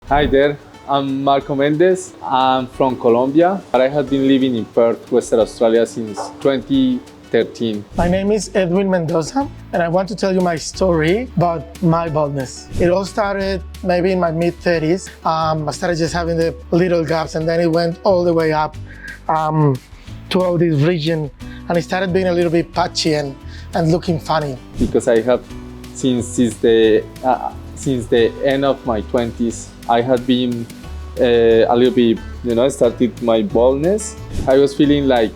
Hi there, I'm Marco Mendes. I'm from Colombia, but I have been living in Perth, Western Australia since 2013. My name is Edwin Mendoza, and I want to tell you my story about my baldness. It all started maybe in my mid-30s. I started just having the little gaps, and then it went all the way up to all this region, and it started being a little bit patchy and looking funny. Because I have, since the end of my 20s, I had been a little bit, started my baldness. I was feeling like,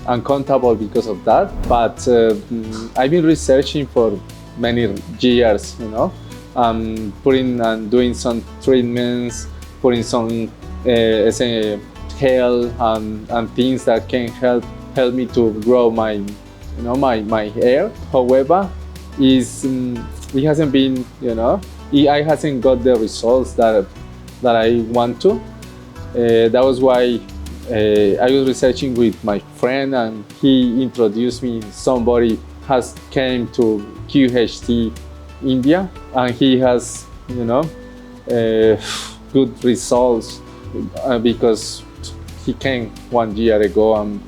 uncomfortable because of that. But I've been researching for many years, putting and doing some treatments, putting some gel and things that can help me to grow my, my hair. However, it hasn't been, I hasn't got the results that I want to. That was why I was researching with my friend, and he introduced me. Somebody has came to QHT India, and he has, good results because he came 1 year ago and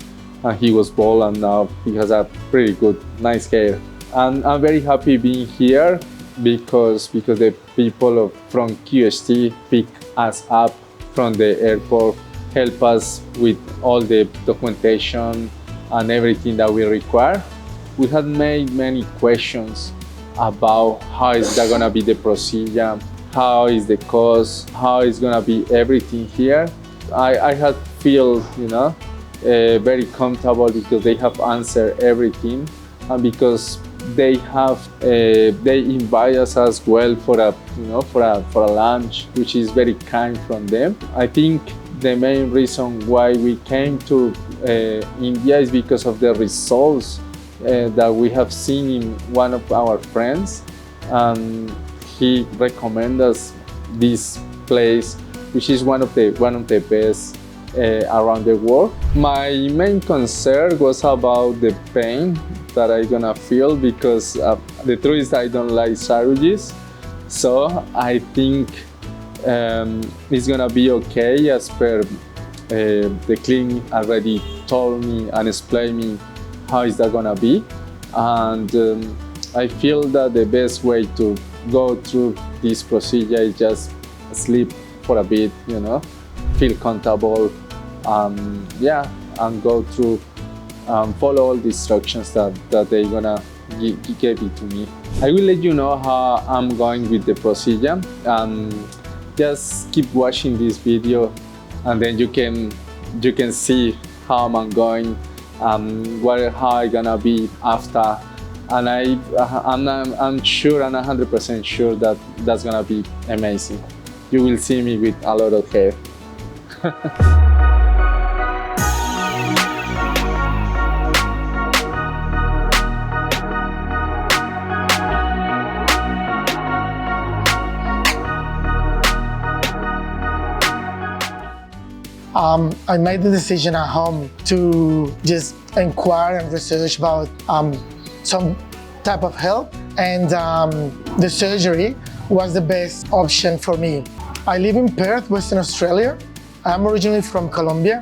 he was bald, and now he has a pretty good, nice hair. And I'm very happy being here because the people from QHT pick us up from the airport, help us with all the documentation and everything that we require. We had made many questions about how is that gonna be the procedure, how is the cost, how is gonna be everything here. I had feel, very comfortable because they have answered everything, and because they invite us as well for a lunch, which is very kind from them. I think the main reason why we came to India is because of the results that we have seen in one of our friends, and he recommended us this place, which is one of the best around the world. My main concern was about the pain that I'm gonna feel, because the truth is I don't like surgeries. So I think it's gonna be okay, as per the clinic already told me and explained me how is that gonna be. And I feel that the best way to go through this procedure is just sleep for a bit, feel comfortable, and go through, follow all the instructions that they're gonna give it to me. I will let you know how I'm going with the procedure. Just keep watching this video, and then you can see how I'm going, how I'm gonna be after. And I'm sure, and 100% sure that that's gonna be amazing. You will see me with a lot of hair. I made the decision at home to just inquire and research about some type of help, and the surgery was the best option for me. I live in Perth, Western Australia. I'm originally from Colombia,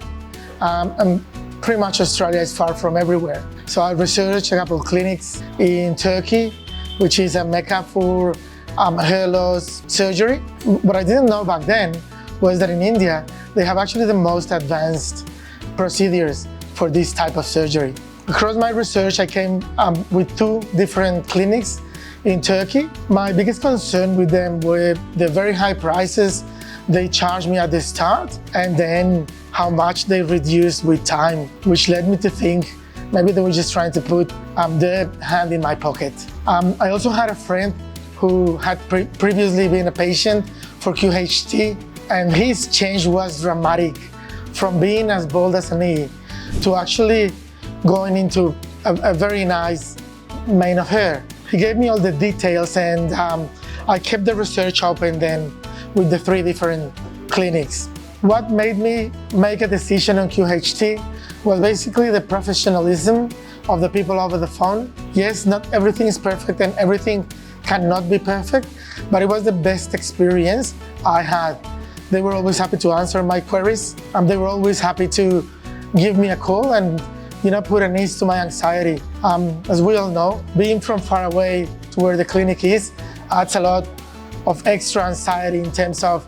and pretty much Australia is far from everywhere. So I researched a couple of clinics in Turkey, which is a mecca for hair loss surgery. What I didn't know back then was that in India, they have actually the most advanced procedures for this type of surgery. Across my research, I came with 2 different clinics in Turkey. My biggest concern with them were the very high prices they charged me at the start, and then how much they reduced with time, which led me to think maybe they were just trying to put their hand in my pocket. I also had a friend who had previously been a patient for QHT, and his change was dramatic, from being as bald as an E to actually going into a very nice mane of hair. He gave me all the details, and I kept the research open then with the 3 different clinics. What made me make a decision on QHT was basically the professionalism of the people over the phone. Yes, not everything is perfect and everything cannot be perfect, but it was the best experience I had. They were always happy to answer my queries, and they were always happy to give me a call and put an ease to my anxiety. As we all know, being from far away to where the clinic is adds a lot of extra anxiety in terms of,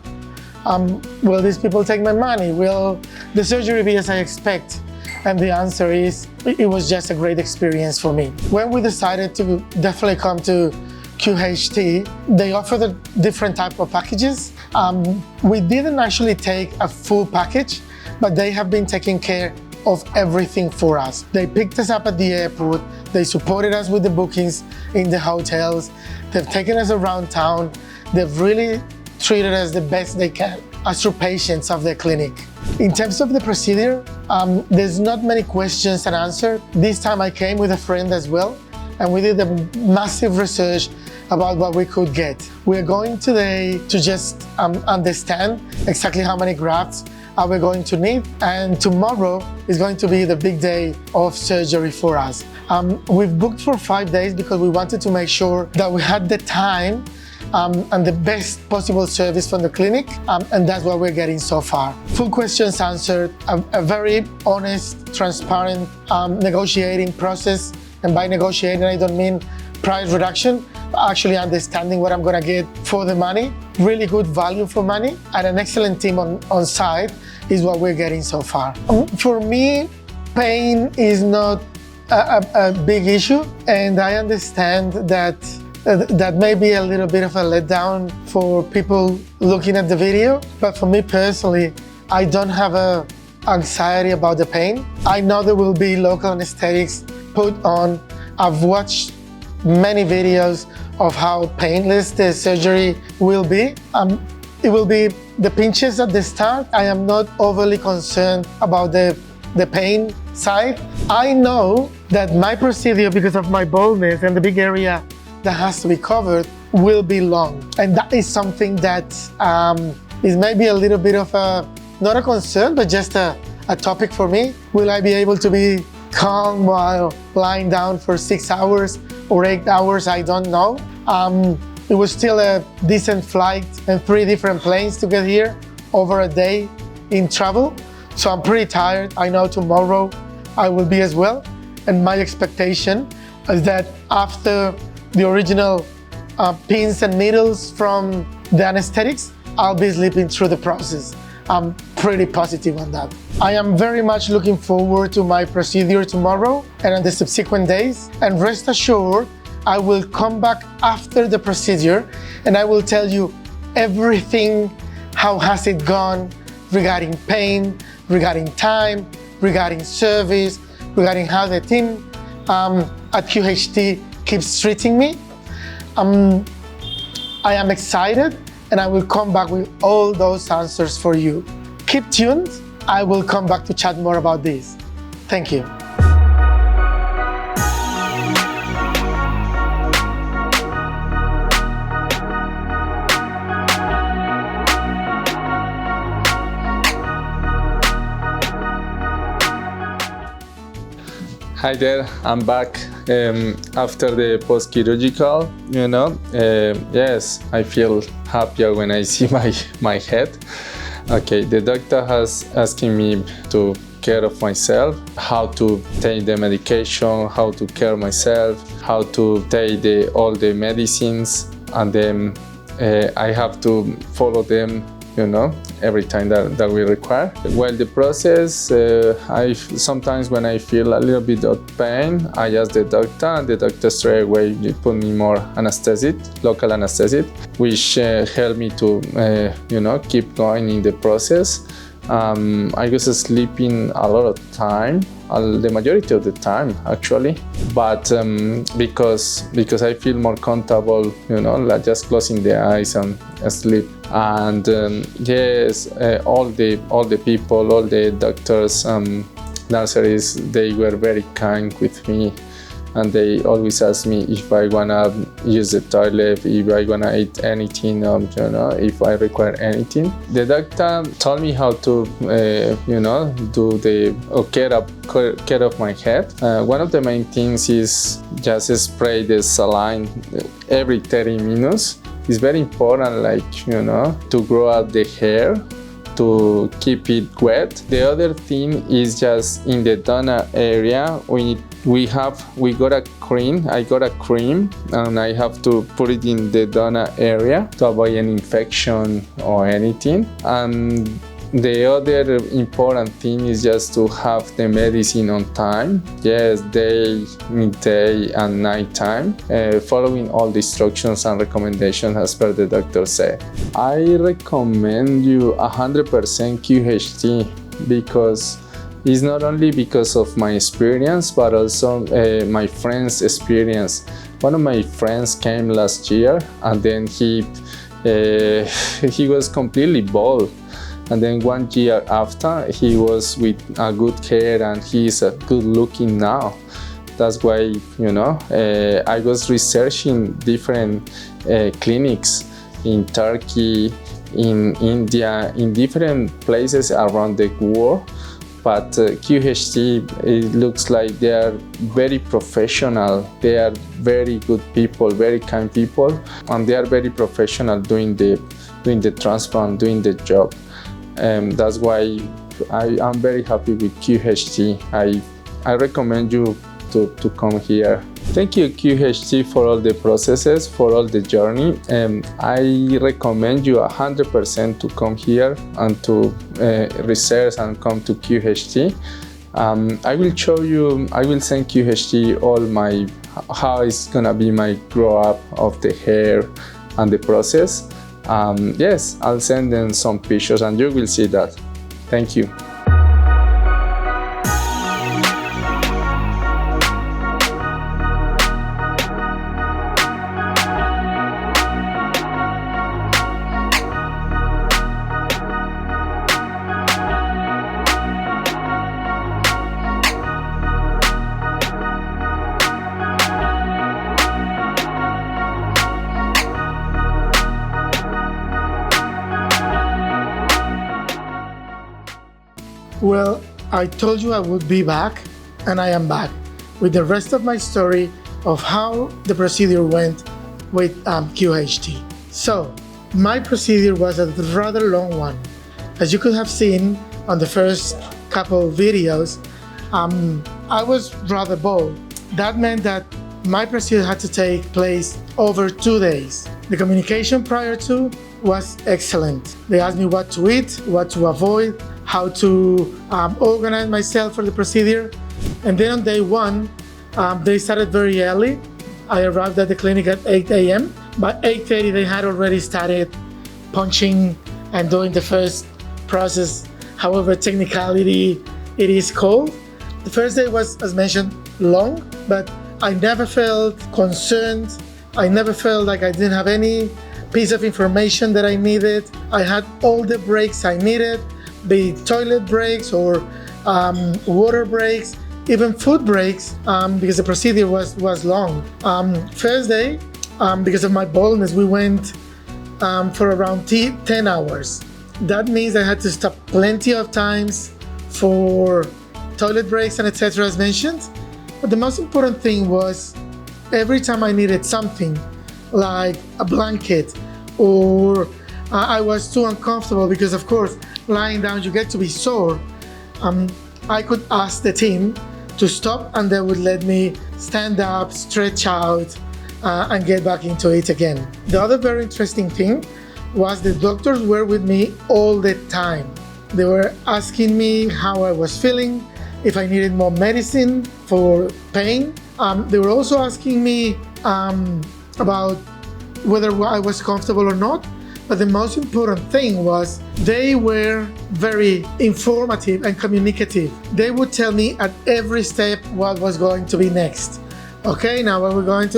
will these people take my money? Will the surgery be as I expect? And the answer is, it was just a great experience for me. When we decided to definitely come to QHT, they offered a different type of packages. We didn't actually take a full package, but they have been taking care of everything for us. They picked us up at the airport, they supported us with the bookings in the hotels, they've taken us around town, they've really treated us the best they can as true patients of their clinic. In terms of the procedure, there's not many questions and answers. This time I came with a friend as well, and we did a massive research about what we could get. We're going today to just understand exactly how many grafts are we going to need, and tomorrow is going to be the big day of surgery for us. We've booked for 5 days because we wanted to make sure that we had the time and the best possible service from the clinic, and that's what we're getting so far. Full questions answered, a very honest, transparent negotiating process, and by negotiating I don't mean price reduction, but actually understanding what I'm gonna get for the money. Really good value for money, and an excellent team on site is what we're getting so far. For me, pain is not a big issue, and I understand that that may be a little bit of a letdown for people looking at the video, but for me personally, I don't have a anxiety about the pain. I know there will be local anesthetics put on. I've watched many videos of how painless the surgery will be. It will be the pinches at the start. I am not overly concerned about the pain side. I know that my procedure, because of my baldness and the big area that has to be covered, will be long. And that is something that is maybe a little bit of not a concern, but just a topic for me. Will I be able to be calm while lying down for 6 hours or 8 hours? I don't know. It was still a decent flight and 3 different planes to get here, over a day in travel. So I'm pretty tired. I know tomorrow I will be as well. And my expectation is that after the original pins and needles from the anesthetics, I'll be sleeping through the process. I'm pretty positive on that. I am very much looking forward to my procedure tomorrow and on the subsequent days. And rest assured, I will come back after the procedure and I will tell you everything, how has it gone regarding pain, regarding time, regarding service, regarding how the team at QHT keeps treating me. I am excited and I will come back with all those answers for you. Keep tuned. I will come back to chat more about this. Thank you. Hi there, I'm back after the post-chirurgical, yes, I feel happier when I see my head. Okay, the doctor has asking me to care of myself, how to take the medication, how to care myself, how to take all the medicines, and then I have to follow them every time that we require. While the process, sometimes when I feel a little bit of pain, I ask the doctor, and the doctor straight away put me more anesthetic, local anesthetic, which helped me to keep going in the process. I was sleeping a lot of time, the majority of the time actually, but because I feel more comfortable, like just closing the eyes and sleep. And yes, all the people, all the doctors, nurses, they were very kind with me, and they always ask me if I wanna use the toilet, if I wanna eat anything, if I require anything. The doctor told me how to, do the care of my head. One of the main things is just spray the saline every 30 minutes. it's very important, like, you know, to grow out the hair, to keep it wet. The other thing is just in the donor area, we got a cream. I got a cream, and I have to put it in the donor area to avoid an infection or anything. And the other important thing is just to have the medicine on time. Yes, day, midday, and night time, following all the instructions and recommendations as per the doctor said. I recommend you 100% QHT because it's not only because of my experience, but also my friend's experience. One of my friends came last year, and then he was completely bald. And then 1 year after, he was with a good hair, and he's good looking now. That's why, you know, I was researching different clinics in Turkey, in India, in different places around the world. But QHT, it looks like they are very professional. They are very good people, very kind people, and they are very professional doing the transplant, doing the job. That's why I'm very happy with QHT. I recommend you to come here. Thank you, QHT, for all the processes, for all the journey. I recommend you 100% to come here and to research and come to QHT. I will send QHT all how it's gonna be my grow up of the hair and the process. Yes, I'll send them some pictures and you will see that. Thank you. Well, I told you I would be back, and I am back with the rest of my story of how the procedure went with QHT. So, my procedure was a rather long one. As you could have seen on the first couple videos, I was rather bold. That meant that my procedure had to take place over 2 days. The communication prior to was excellent. They asked me what to eat, what to avoid, how to organize myself for the procedure. And then on day one, they started very early. I arrived at the clinic at 8 a.m. By 8:30, they had already started punching and doing the first process, however technicality it is called. The first day was, as mentioned, long, but I never felt concerned. I never felt like I didn't have any piece of information that I needed. I had all the breaks I needed, be it toilet breaks or water breaks, even food breaks, because the procedure was long. First day, because of my baldness, we went for around 10 hours. That means I had to stop plenty of times for toilet breaks and etc. as mentioned. But the most important thing was every time I needed something like a blanket or I was too uncomfortable because of course lying down you get to be sore, I could ask the team to stop and they would let me stand up, stretch out and get back into it again. The other very interesting thing was the doctors were with me all the time. They were asking me how I was feeling, if I needed more medicine for pain. They were also asking me about whether I was comfortable or not. But the most important thing was they were very informative and communicative. They would tell me at every step what was going to be next. Okay, now we're going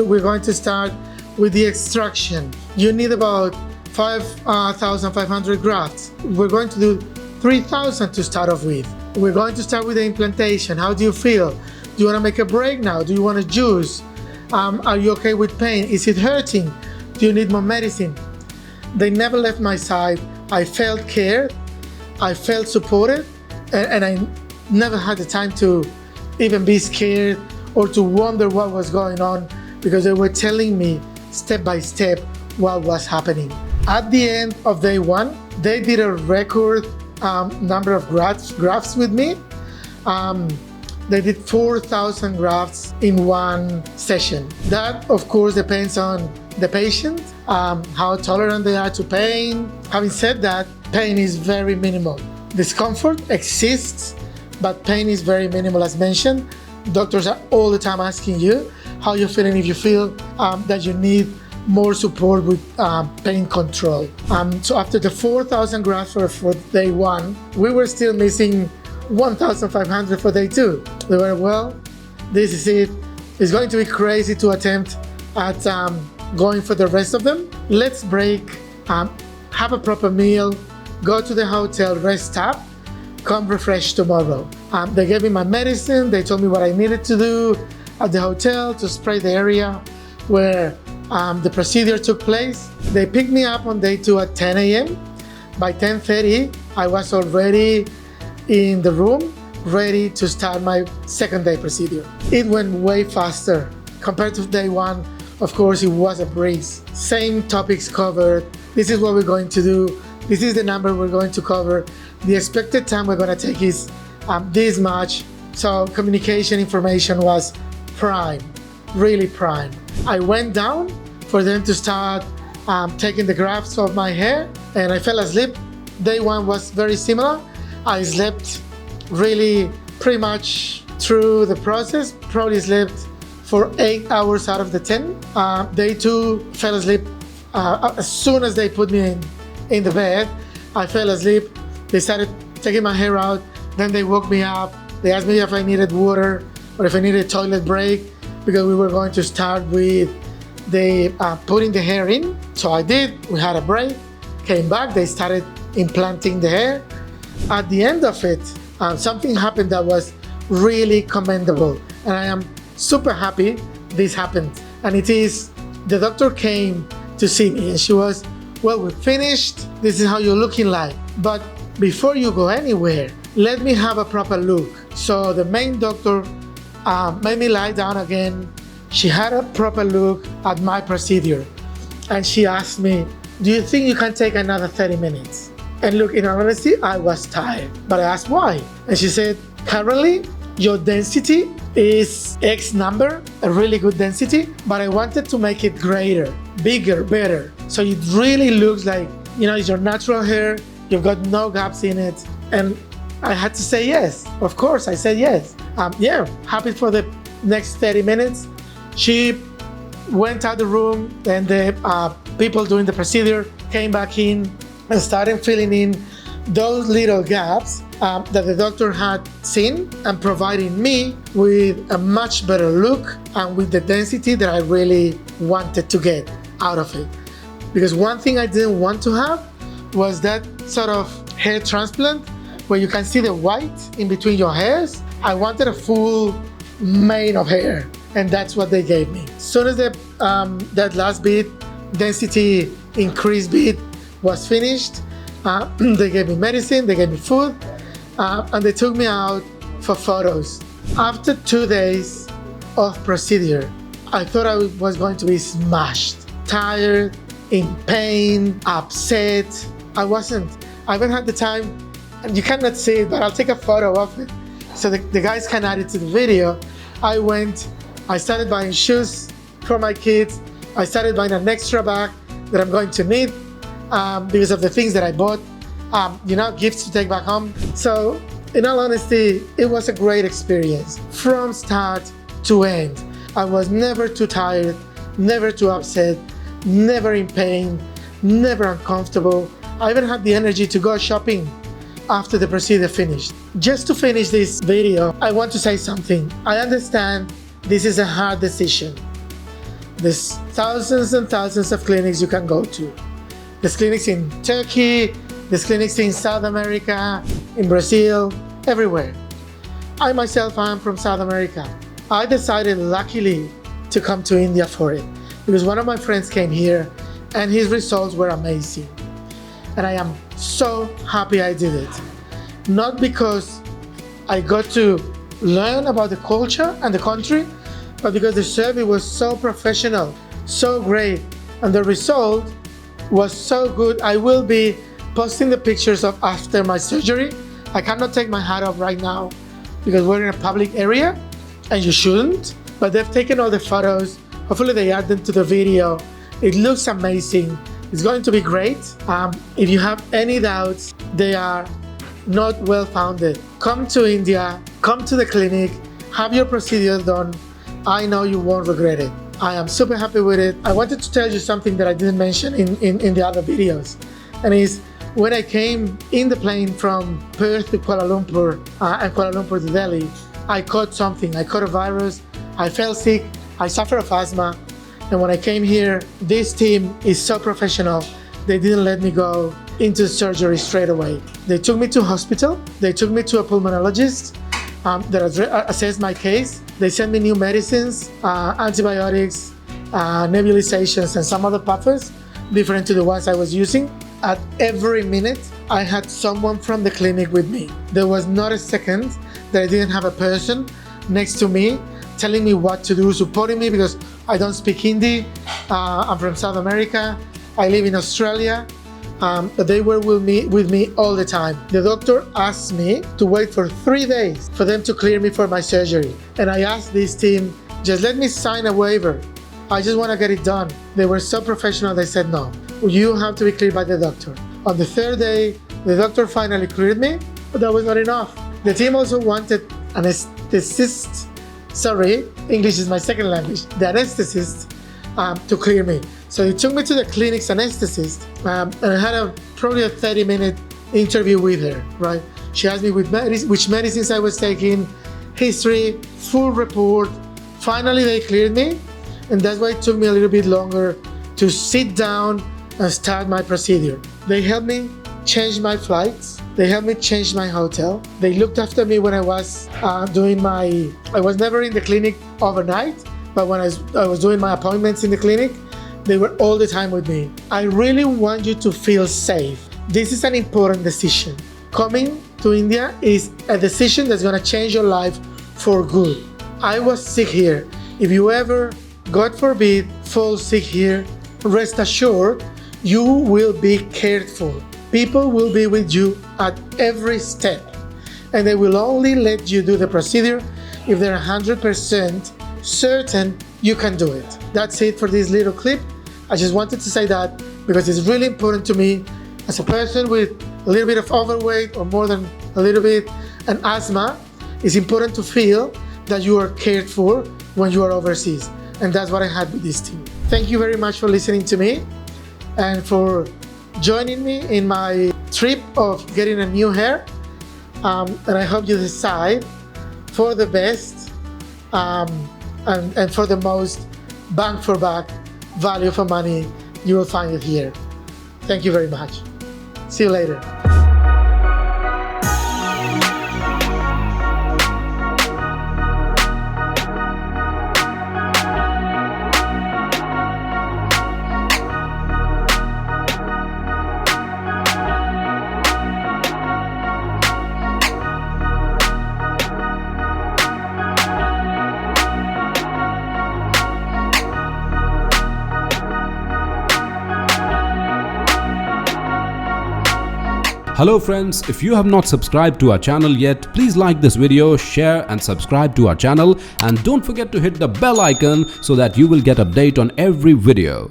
to start with the extraction. You need about 5,500 grafts. We're going to do 3,000 to start off with. We're going to start with the implantation. How do you feel? Do you want to make a break now? Do you want to juice? Are you okay with pain? Is it hurting? Do you need more medicine? They never left my side. I felt cared, I felt supported, and I never had the time to even be scared or to wonder what was going on because they were telling me step by step what was happening. At the end of day 1, they did a record number of grafts with me. They did 4,000 grafts in one session. That, of course, depends on the patient, how tolerant they are to pain. Having said that, pain is very minimal. Discomfort exists, but pain is very minimal, as mentioned. Doctors are all the time asking you how you're feeling, if you feel that you need more support with pain control. So after the 4,000 grafts for day 1, we were still missing 1,500 for day 2. They were, well, this is it. It's going to be crazy to attempt at going for the rest of them. Let's break, have a proper meal, go to the hotel, rest up, come refreshed tomorrow. They gave me my medicine. They told me what I needed to do at the hotel to spray the area where the procedure took place. They picked me up on day 2 at 10 a.m. By 10:30, I was already in the room, ready to start my second day procedure. It went way faster. Compared to day 1, of course, it was a breeze. Same topics covered. This is what we're going to do. This is the number we're going to cover. The expected time we're going to take is this much. So communication information was prime, really prime. I went down for them to start taking the grafts of my hair, and I fell asleep. Day 1 was very similar. I slept really pretty much through the process, probably slept for 8 hours out of the 10. Day 2, fell asleep as soon as they put me in the bed. I fell asleep. They started taking my hair out. Then they woke me up. They asked me if I needed water or if I needed a toilet break, because we were going to start with the putting the hair in. So I did. We had a break, came back. They started implanting the hair. At the end of it, something happened that was really commendable, and I am super happy this happened. And it is, the doctor came to see me and she was, well, we're finished. This is how you're looking like. But before you go anywhere, let me have a proper look. So the main doctor made me lie down again. She had a proper look at my procedure. And she asked me, do you think you can take another 30 minutes? And look, in all honesty, I was tired. But I asked why. And she said, currently, your density is X number, a really good density, but I wanted to make it greater, bigger, better. So it really looks like, it's your natural hair, you've got no gaps in it. And I had to say yes. Of course, I said yes. Happy for the next 30 minutes. She went out the room, and the people doing the procedure came back in and started filling in those little gaps that the doctor had seen, and providing me with a much better look and with the density that I really wanted to get out of it. Because one thing I didn't want to have was that sort of hair transplant where you can see the white in between your hairs. I wanted a full mane of hair, and that's what they gave me. As soon as that last bit, density increase bit, was finished, they gave me medicine, they gave me food, and they took me out for photos. After 2 days of procedure, I thought I was going to be smashed, tired, in pain, upset. I wasn't. I haven't had the time, and you cannot see it, but I'll take a photo of it so the guys can add it to the video. I started buying shoes for my kids. I started buying an extra bag that I'm going to need because of the things that I bought, gifts to take back home. So in all honesty, it was a great experience from start to end. I was never too tired, never too upset, never in pain, never uncomfortable. I even had the energy to go shopping after the procedure finished. Just to finish this video, I want to say something. I understand this is a hard decision. There's thousands and thousands of clinics you can go to. There's clinics in Turkey, there's clinics in South America, in Brazil, everywhere. I myself am from South America. I decided, luckily, to come to India for it because one of my friends came here and his results were amazing. And I am so happy I did it. Not because I got to learn about the culture and the country, but because the service was so professional, so great. and the result was so good. I will be posting the pictures of after my surgery. I cannot take my hat off right now because we're in a public area and you shouldn't, but they've taken all the photos. Hopefully they add them to the video. It looks amazing. It's going to be great. If you have any doubts, they are not well founded. Come to India, come to the clinic, have your procedure done. I know you won't regret it. I am super happy with it. I wanted to tell you something that I didn't mention in the other videos, and is when I came in the plane from Perth to Kuala Lumpur and Kuala Lumpur to Delhi, I caught something. I caught a virus, I fell sick, I suffer of asthma, and when I came here, this team is so professional. They didn't let me go into surgery straight away. They took me to hospital, they took me to a pulmonologist that assessed my case. They sent me new medicines, antibiotics, nebulizations, and some other puffers, different to the ones I was using. At every minute, I had someone from the clinic with me. There was not a second that I didn't have a person next to me telling me what to do, supporting me, because I don't speak Hindi. I'm from South America. I live in Australia. But they were with me all the time. The doctor asked me to wait for 3 days for them to clear me for my surgery. And I asked this team, just let me sign a waiver. I just want to get it done. They were so professional, they said, no, you have to be cleared by the doctor. On the 3rd day, the doctor finally cleared me, but that was not enough. The team also wanted an anesthetist, sorry, English is my second language, the anesthetist to clear me. So he took me to the clinic's anesthetist, and I had probably a 30-minute interview with her, right? She asked me which medicines I was taking, history, full report. Finally, they cleared me, and that's why it took me a little bit longer to sit down and start my procedure. They helped me change my flights. They helped me change my hotel. They looked after me when I was I was never in the clinic overnight, but when I was doing my appointments in the clinic, they were all the time with me. I really want you to feel safe. This is an important decision. Coming to India is a decision that's gonna change your life for good. I was sick here. If you ever, God forbid, fall sick here, rest assured, you will be cared for. People will be with you at every step, and they will only let you do the procedure if they're 100% certain you can do it. That's it for this little clip. I just wanted to say that because it's really important to me as a person with a little bit of overweight or more than a little bit and asthma. It's important to feel that you are cared for when you are overseas, and that's what I had with this team. Thank you very much for listening to me and for joining me in my trip of getting a new hair, and I hope you decide for the best and for the most bang for buck, value for money. You will find it here. Thank you very much. See you later. Hello friends, if you have not subscribed to our channel yet, please like this video, share and subscribe to our channel, and don't forget to hit the bell icon so that you will get update on every video.